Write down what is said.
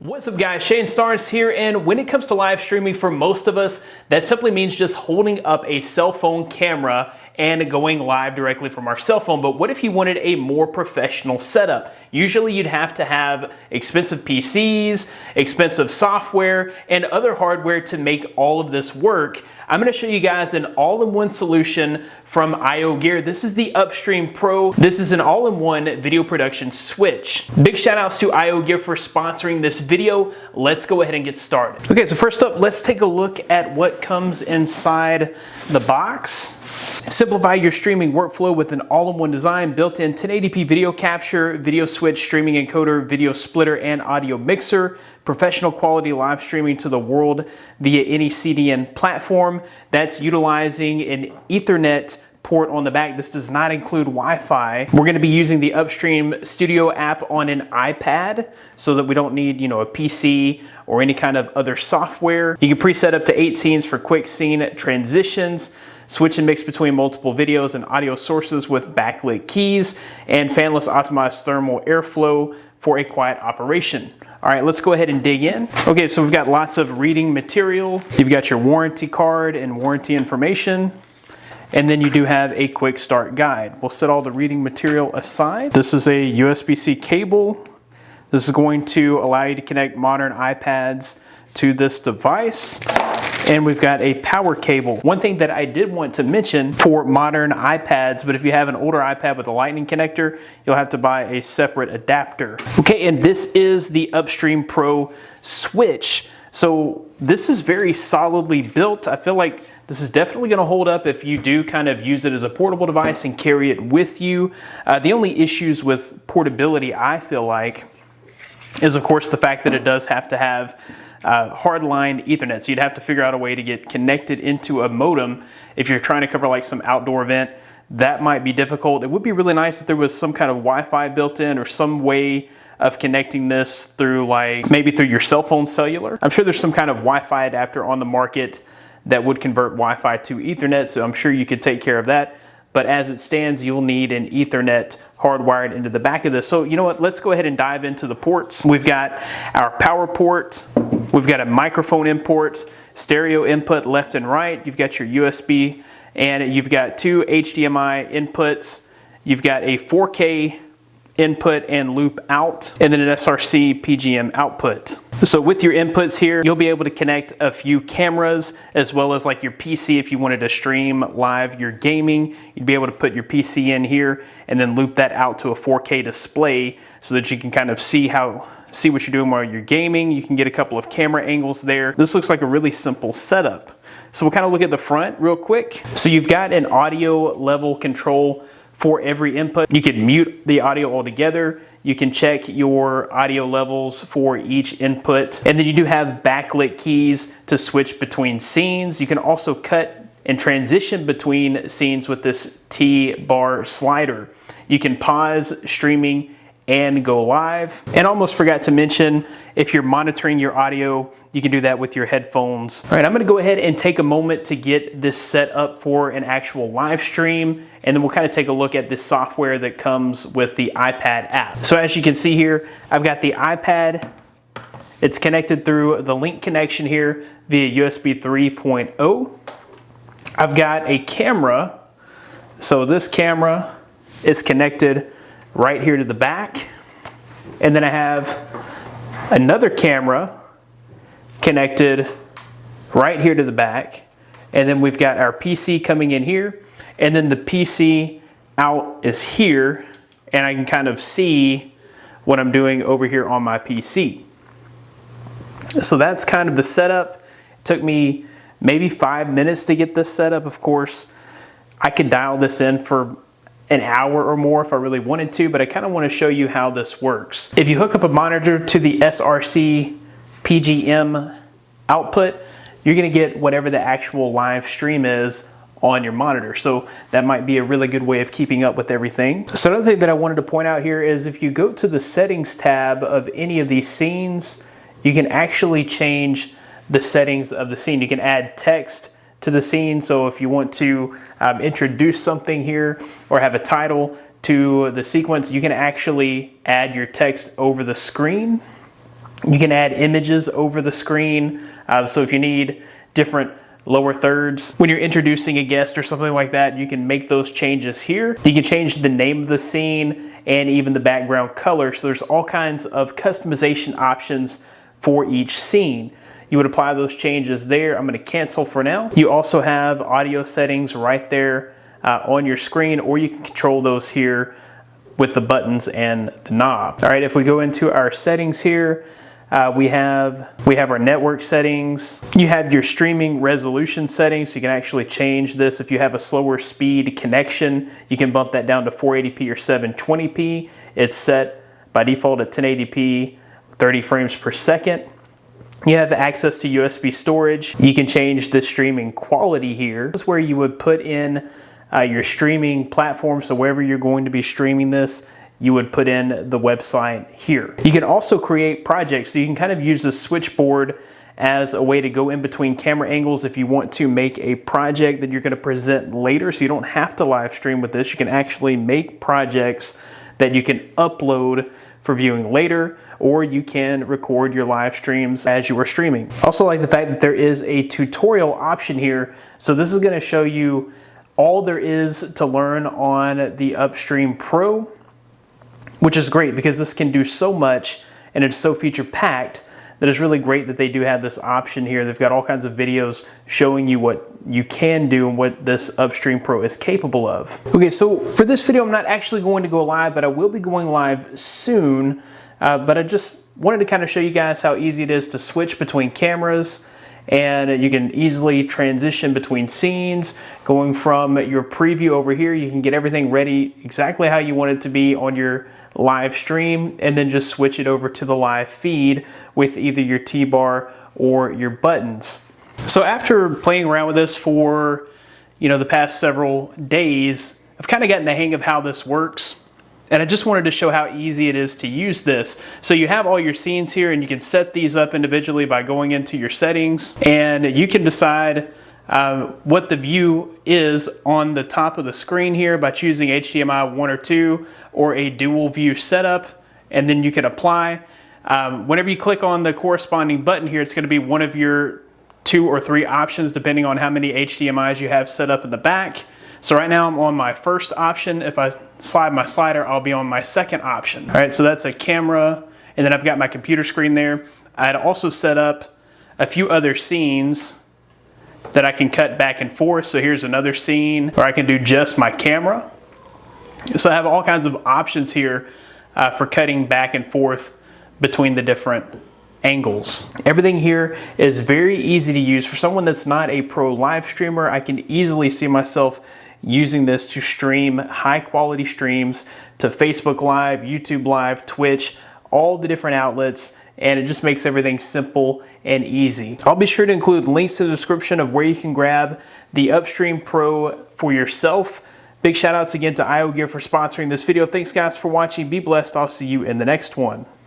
What's up guys, Shane Starnes here, and when it comes to live streaming, for most of us, that simply means just holding up a cell phone camera and going live directly from our cell phone. But what if you wanted a more professional setup? Usually you'd have to have expensive PCs, expensive software, and other hardware to make all of this work. I'm going to show you guys an all-in-one solution from IO Gear. This is the UpStream Pro. This is an all-in-one video production switch. Big shout outs to IO Gear for sponsoring this video. Let's go ahead and get started. Okay, so first up, let's take a look at what comes inside the box. Simplify your streaming workflow with an all-in-one design, built-in 1080p video capture, video switch, streaming encoder, video splitter, and audio mixer. Professional quality live streaming to the world via any CDN platform. That's utilizing an Ethernet port on the back. This does not include Wi-Fi. We're going to be using the UpStream Studio app on an iPad so that we don't need, a PC or any kind of other software. You can preset up to 8 scenes for quick scene transitions. Switch and mix between multiple videos and audio sources with backlit keys, and fanless optimized thermal airflow for a quiet operation. All right, let's go ahead and dig in. Okay, so we've got lots of reading material. You've got your warranty card and warranty information. And then you do have a quick start guide. We'll set all the reading material aside. This is a USB-C cable. This is going to allow you to connect modern iPads to this device. And we've got a power cable. One thing that I did want to mention for modern iPads, but if you have an older iPad with a lightning connector, you'll have to buy a separate adapter. Okay, and this is the UpStream Pro switch. So this is very solidly built. I feel like this is definitely going to hold up if you do kind of use it as a portable device and carry it with you. The only issues with portability, I feel like, is of course the fact that it does have to have hardline Ethernet. So you'd have to figure out a way to get connected into a modem if you're trying to cover like some outdoor event. That might be difficult. It would be really nice if there was some kind of Wi-Fi built in or some way of connecting this through, like maybe through your cell phone cellular. I'm sure there's some kind of Wi-Fi adapter on the market that would convert Wi-Fi to Ethernet, so I'm sure you could take care of that. But as it stands, you'll need an Ethernet hardwired into the back of this. So you know what, let's go ahead and dive into the ports. We've got our power port, we've got a microphone input, stereo input left and right, you've got your USB, and you've got 2 HDMI inputs, you've got a 4K input and loop out, and then an SRC PGM output. So with your inputs here, you'll be able to connect a few cameras as well as like your PC if you wanted to stream live your gaming. You'd be able to put your PC in here and then loop that out to a 4K display so that you can kind of see what you're doing while you're gaming. You can get a couple of camera angles there. This looks like a really simple setup. So we'll kind of look at the front real quick. So you've got an audio level control for every input. You can mute the audio altogether. You can check your audio levels for each input. And then you do have backlit keys to switch between scenes. You can also cut and transition between scenes with this T-bar slider. You can pause streaming and go live. And almost forgot to mention, if you're monitoring your audio, you can do that with your headphones. All right, I'm gonna go ahead and take a moment to get this set up for an actual live stream, and then we'll kind of take a look at this software that comes with the iPad app. So as you can see here, I've got the iPad. It's connected through the link connection here via USB 3.0. I've got a camera. So this camera is connected right here to the back, and then I have another camera connected right here to the back, and then we've got our PC coming in here, and then the PC out is here, and I can kind of see what I'm doing over here on my PC. So that's kind of the setup. It took me maybe 5 minutes to get this set up. Of course, I could dial this in for an hour or more if I really wanted to, but I kind of want to show you how this works. If you hook up a monitor to the SRC PGM output, you're going to get whatever the actual live stream is on your monitor. So that might be a really good way of keeping up with everything. So another thing that I wanted to point out here is if you go to the settings tab of any of these scenes, you can actually change the settings of the scene. You can add text to the scene. So if you want to introduce something here or have a title to the sequence, you can actually add your text over the screen. You can add images over the screen. So if you need different lower thirds, when you're introducing a guest or something like that, you can make those changes here. You can change the name of the scene and even the background color. So there's all kinds of customization options for each scene. You would apply those changes there. I'm going to cancel for now. You also have audio settings right there on your screen, or you can control those here with the buttons and the knob. All right, if we go into our settings here, we have our network settings. You have your streaming resolution settings, so you can actually change this. If you have a slower speed connection, you can bump that down to 480p or 720p. It's set by default at 1080p, 30 frames per second. You have access to USB storage. You can change the streaming quality here. This is where you would put in your streaming platform. So wherever you're going to be streaming this, you would put in the website here. You can also create projects. So you can kind of use the switchboard as a way to go in between camera angles if you want to make a project that you're going to present later. So you don't have to live stream with this. You can actually make projects that you can upload for viewing later, or you can record your live streams as you are streaming. Also like the fact that there is a tutorial option here. So this is going to show you all there is to learn on the UpStream Pro, which is great because this can do so much and it's so feature packed that it's really great that they do have this option here. They've got all kinds of videos showing you what you can do and what this UpStream Pro is capable of. Okay, so for this video, I'm not actually going to go live, but I will be going live soon. But I just wanted to kind of show you guys how easy it is to switch between cameras, and you can easily transition between scenes. Going from your preview over here, you can get everything ready exactly how you want it to be on your live stream, and then just switch it over to the live feed with either your T-bar or your buttons. So after playing around with this for, the past several days, I've kind of gotten the hang of how this works. And I just wanted to show how easy it is to use this. So you have all your scenes here, and you can set these up individually by going into your settings, and you can decide what the view is on the top of the screen here by choosing HDMI 1 or 2 or a dual view setup, and then you can apply. Whenever you click on the corresponding button here, it's going to be one of your 2 or 3 options depending on how many HDMIs you have set up in the back. So right now I'm on my first option. If I slide my slider, I'll be on my second option. All right, so that's a camera, and then I've got my computer screen there. I had also set up a few other scenes that I can cut back and forth. So here's another scene where I can do just my camera. So I have all kinds of options here for cutting back and forth between the different angles. Everything here is very easy to use. For someone that's not a pro live streamer, I can easily see myself using this to stream high quality streams to Facebook Live, YouTube Live, Twitch, all the different outlets, and it just makes everything simple and easy. I'll be sure to include links in the description of where you can grab the UpStream Pro for yourself. Big shout outs again to IO Gear for sponsoring this video. Thanks guys for watching. Be blessed. I'll see you in the next one.